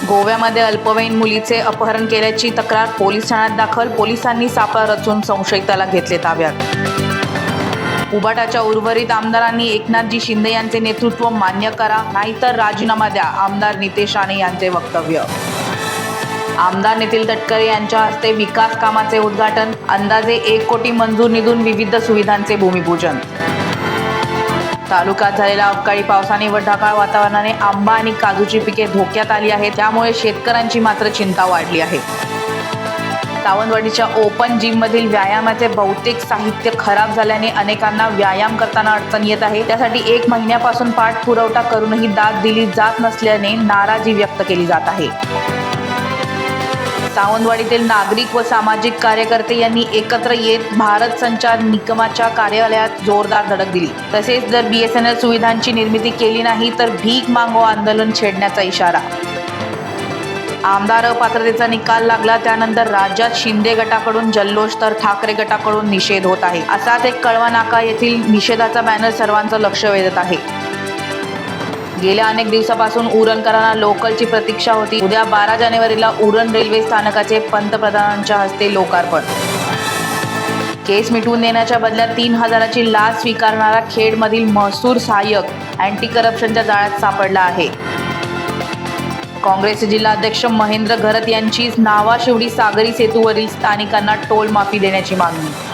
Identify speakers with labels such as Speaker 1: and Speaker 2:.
Speaker 1: गोव्यामध्ये अल्पवयीन मुलीचे अपहरण केल्याची तक्रार पोलीस ठाण्यात दाखल. पोलिसांनी सापळा रचून संशयिताला घेतले ताब्यात. उबाटाच्या उर्वरित आमदारांनी एकनाथजी शिंदे यांचे नेतृत्व मान्य करा, नाहीतर राजीनामा द्या, आमदार नितेश राणे यांचे वक्तव्य. आमदार नितीन तटकरे यांच्या हस्ते विकास कामाचे उद्घाटन. अंदाजे 1 कोटी मंजूर निधून विविध सुविधांचे भूमिपूजन. तालुक्यात झालेल्या अवकाळी पावसाने व ढगाळ वातावरणाने आंबा आणि काजूची पिके धोक्यात आली आहेत. त्यामुळे शेतकऱ्यांची मात्र चिंता वाढली आहे. सावंतवाडीच्या ओपन जिममधील व्यायामाचे बहुतेक साहित्य खराब झाल्याने अनेकांना व्यायाम करताना अडचण येत आहे. त्यासाठी 1 महिन्यापासून पाठपुरवठा करूनही दाद दिली जात नसल्याने नाराजी व्यक्त केली जात आहे. सावंतवाडीतील नागरिक व सामाजिक कार्यकर्ते यांनी एकत्र येत भारत संचार निगमाच्या कार्यालयात जोरदार धडक दिली. तसेच जर BSNL सुविधांची निर्मिती केली नाही तर भीक मागो आंदोलन छेडण्याचा इशारा. आमदार अपात्रतेचा निकाल लागला त्यानंतर राज्यात शिंदे गटाकडून जल्लोष तर ठाकरे गटाकडून निषेध होत आहे. असाच एक कळवा नाका येथील निषेधाचा बॅनर सर्वांचं लक्ष वेधत आहे. गेल्या अनेक दिवसापासून उरणकरांना लोकलची प्रतीक्षा होती. उद्या 12 जानेवारीला उरण रेल्वे स्थानकाचे पंतप्रधानांच्या हस्ते लोकार्पण. केस मिटवून देण्याच्या बदल्यात 3,000ची लाच स्वीकारणारा खेडमधील महसूल सहाय्यक अँटी करप्शनच्या जाळ्यात सापडला आहे. काँग्रेसचे जिल्हाध्यक्ष महेंद्र घरत यांची नावाशेवडी सागरी सेतूवरील स्थानिकांना टोल माफी देण्याची मागणी.